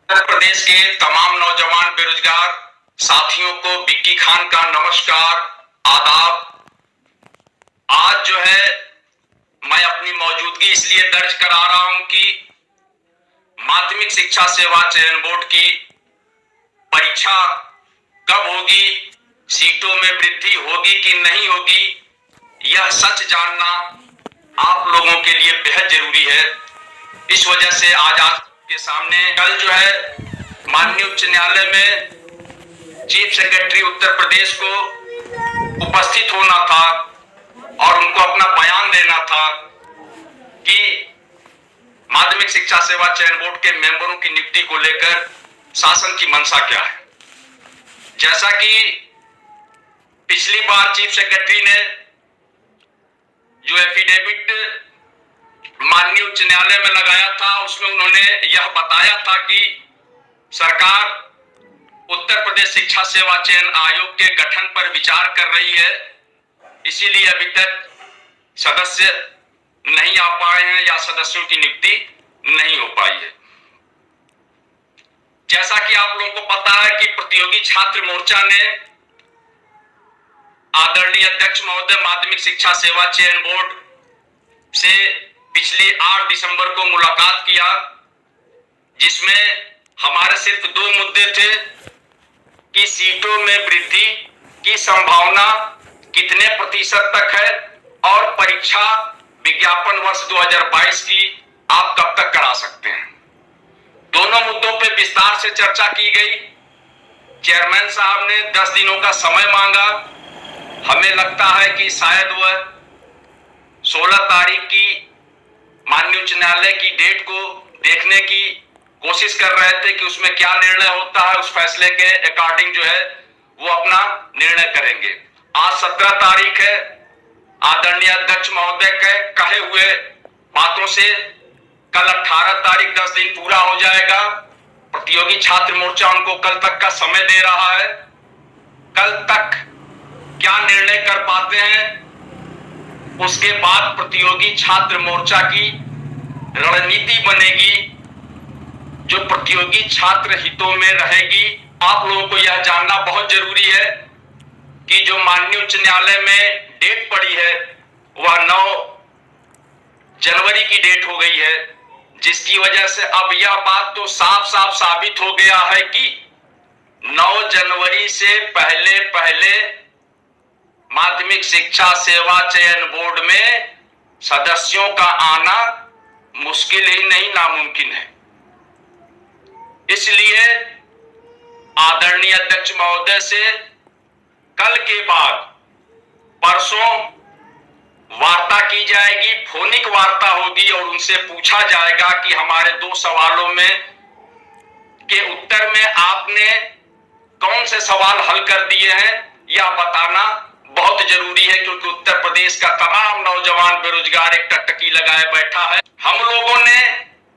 उत्तर प्रदेश के तमाम नौजवान बेरोजगार साथियों को विक्की खान का नमस्कार, आदाब। आज जो है मैं अपनी मौजूदगी इसलिए दर्ज करा रहा हूं कि माध्यमिक शिक्षा सेवा चयन बोर्ड की परीक्षा कब होगी, सीटों में वृद्धि होगी कि नहीं होगी, यह सच जानना आप लोगों के लिए बेहद जरूरी है। इस वजह से आज आपके सामने कल जो है माननीय उच्च न्यायालय में चीफ सेक्रेटरी उत्तर प्रदेश को उपस्थित होना था और उनको अपना बयान देना था कि माध्यमिक शिक्षा सेवा चयन बोर्ड के मेंबरों की नियुक्ति को लेकर शासन की मंशा क्या है। जैसा कि पिछली बार चीफ सेक्रेटरी ने जो एफिडेविट माननीय उच्च न्यायालय में लगाया था, उसमें उन्होंने यह बताया था कि सरकार उत्तर प्रदेश शिक्षा सेवा चयन आयोग के गठन पर विचार कर रही है, इसीलिए अभी तक सदस्य नहीं आ पाए हैं या सदस्यों की नियुक्ति नहीं हो पाई है। जैसा कि आप लोगों को पता है कि प्रतियोगी छात्र मोर्चा ने आदरणीय अध्यक्ष महोदय माध्यमिक शिक्षा सेवा चयन बोर्ड से पिछली 8 दिसंबर को मुलाकात किया, जिसमें हमारे सिर्फ 2 मुद्दे थे कि सीटों में वृद्धि की संभावना कितने प्रतिशत तक है और परीक्षा विज्ञापन वर्ष 2022 की आप कब तक करा सकते हैं। दोनों मुद्दों पे विस्तार से चर्चा की गई। चेयरमैन साहब ने 10 दिनों का समय मांगा। हमें लगता है कि शायद वह 16 तारीख की माननीय उच्च न्यायालय की डेट को देखने की कोशिश कर रहे थे कि उसमें क्या निर्णय होता है, उस फैसले के अकॉर्डिंग जो है वो अपना निर्णय करेंगे। आज 17 तारीख है। आदरणीय अध्यक्ष महोदय के कहे हुए बातों से कल 18 तारीख 10 दिन पूरा हो जाएगा। प्रतियोगी छात्र मोर्चा उनको कल तक का समय दे रहा है। कल तक क्या निर्णय कर पाते हैं, उसके बाद प्रतियोगी छात्र मोर्चा की रणनीति बनेगी जो प्रतियोगी छात्र हितों में रहेगी। आप लोगों को यह जानना बहुत जरूरी है कि जो माननीय उच्च न्यायालय में डेट पड़ी है वह 9 जनवरी की डेट हो गई है, जिसकी वजह से अब यह बात तो साफ साफ साबित हो गया है कि 9 जनवरी से पहले पहले माध्यमिक शिक्षा सेवा चयन बोर्ड में सदस्यों का आना मुश्किल ही नहीं नामुमकिन है। इसलिए आदरणीय अध्यक्ष महोदय से कल के बाद परसों वार्ता की जाएगी, फोनिक वार्ता होगी और उनसे पूछा जाएगा कि हमारे 2 सवालों में के उत्तर में आपने कौन से सवाल हल कर दिए हैं, यह बताना बहुत जरूरी है, क्योंकि उत्तर प्रदेश का तमाम नौजवान बेरोजगार एक टकटकी लगाए बैठा है। हम लोगों ने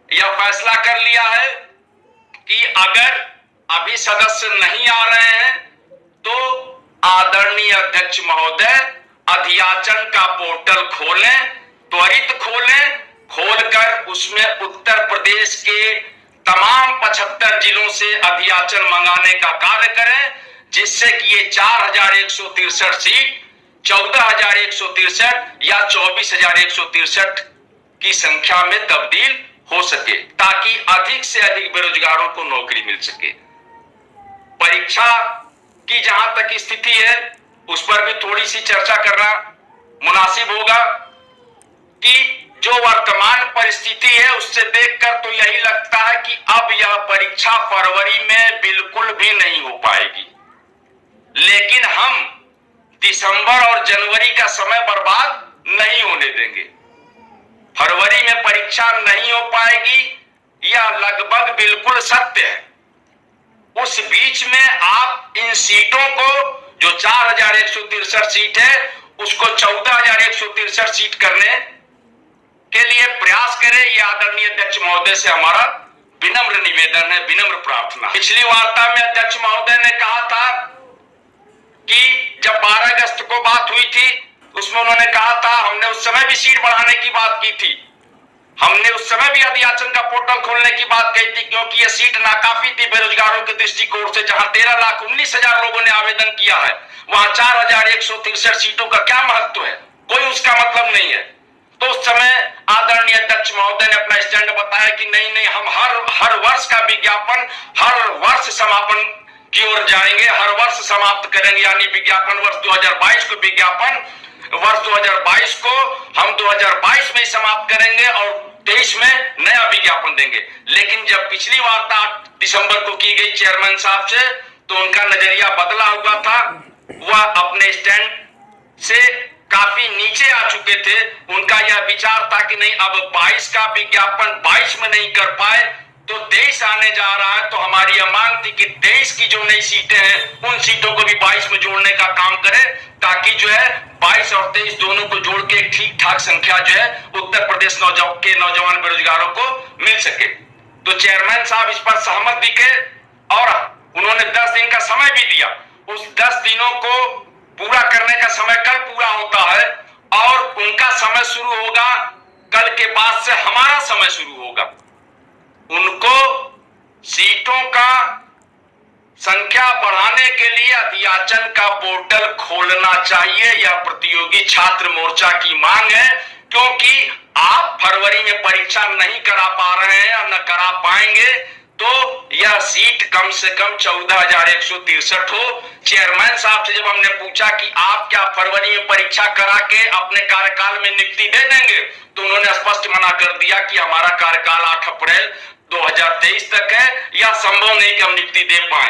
यह फैसला कर लिया है कि अगर अभी सदस्य नहीं आ रहे हैं तो आदरणीय अध्यक्ष महोदय अध्याचन का पोर्टल खोलें, त्वरित खोलें, खोलकर उसमें उत्तर प्रदेश के तमाम 75 जिलों से अध्याचन मंगाने का कार्य करें, जिससे कि ये 4163 सीट 14163 या 24163 की संख्या में तब्दील हो सके, ताकि अधिक से अधिक बेरोजगारों को नौकरी मिल सके। परीक्षा की जहां तक स्थिति है उस पर भी थोड़ी सी चर्चा करना मुनासिब होगा कि जो वर्तमान परिस्थिति है उससे देखकर तो यही लगता है कि अब यह परीक्षा फरवरी में बिल्कुल भी नहीं हो पाएगी, लेकिन हम दिसंबर और जनवरी का समय बर्बाद नहीं होने देंगे। फरवरी में परीक्षा नहीं हो पाएगी, यह लगभग बिल्कुल सत्य है। उस बीच में आप इन सीटों को, जो 4163 सीट है, उसको 14163 सीट करने के लिए प्रयास करें। यह आदरणीय अध्यक्ष महोदय से हमारा विनम्र निवेदन है, विनम्र प्रार्थना। पिछली वार्ता में अध्यक्ष महोदय ने कहा था कि जब 12 अगस्त को बात हुई थी उसमें उन्होंने कहा था, हमने उस समय भी सीट बढ़ाने की बात की थी, हमने उस समय भी अधियाचन का पोर्टल खोलने की बात कही थी, क्योंकि यह सीट नाकाफी थी बेरोजगारों के दृष्टिकोण से। जहां 13,19,000 लोगों ने आवेदन किया है, वहां 4,163 सीटों का क्या महत्व है? कोई उसका मतलब नहीं है। तो उस समय आदरणीय अध्यक्ष महोदय ने अपना स्टैंड बताया कि नहीं नहीं, हम हर वर्ष का विज्ञापन हर वर्ष समापन की ओर जाएंगे, हर वर्ष समाप्त करेंगे, यानी विज्ञापन वर्ष 2022 को विज्ञापन वर्ष 2022 को हम 2022 में समाप्त करेंगे और 23 में नया विज्ञापन देंगे। लेकिन जब पिछली वार्ता 8 दिसंबर को की गई चेयरमैन साहब से, तो उनका नजरिया बदला हुआ था। वह अपने स्टैंड से काफी नीचे आ चुके थे। उनका यह विचार था कि नहीं, अब 22 का विज्ञापन 22 में नहीं कर पाए तो 23 आने जा रहा है, तो हमारी यह मांग थी कि 23 की जो नई सीटें हैं उन सीटों को भी 22 में जोड़ने का काम करें, ताकि जो है 22 और 23 दोनों को जोड़ के ठीक ठाक संख्या जो है उत्तर प्रदेश के नौजवान बेरोजगारों को मिल सके। तो चेयरमैन साहब इस पर सहमत दिखे और उन्होंने 10 दिन का समय भी दिया। उस 10 दिनों को पूरा करने का समय कल पूरा होता है और उनका समय शुरू होगा, कल के बाद से हमारा समय शुरू होगा। उनको सीटों का संख्या बढ़ाने के लिए अधियाचन का पोर्टल खोलना चाहिए, यह प्रतियोगी छात्र मोर्चा की मांग है। क्योंकि आप फरवरी में परीक्षा नहीं करा पा रहे हैं और न करा पाएंगे, तो यह सीट कम से कम 14,163 हो। चेयरमैन साहब से जब हमने पूछा कि आप क्या फरवरी में परीक्षा करा के अपने कार्यकाल में नियुक्ति दे देंगे, तो उन्होंने स्पष्ट मना कर दिया कि हमारा कार्यकाल 8 अप्रैल 2023 तक है, यह संभव नहीं कि हम नियुक्ति दे पाए।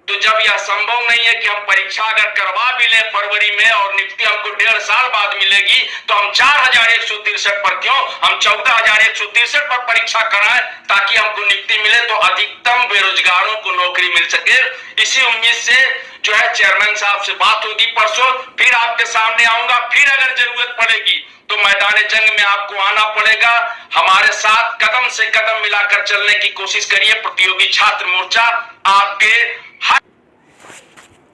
तो जब यह संभव नहीं है कि हम परीक्षा अगर करवा भी लें फरवरी में और नियुक्ति हमको 1.5 साल बाद मिलेगी, तो हम 4,163 पर क्यों, हम 14,163 पर परीक्षा कराएं, ताकि हमको नियुक्ति मिले तो अधिकतम बेरोजगारों को नौकरी मिल सके। इसी उम्मीद से जो है चेयरमैन साहब से बात होगी परसों, फिर आपके सामने आऊंगा। फिर अगर जरूरत पड़ेगी तो मैदान जंग में आपको आना पड़ेगा। हमारे साथ कदम से कदम मिलाकर चलने की कोशिश करिए। प्रतियोगी छात्र मोर्चा आपके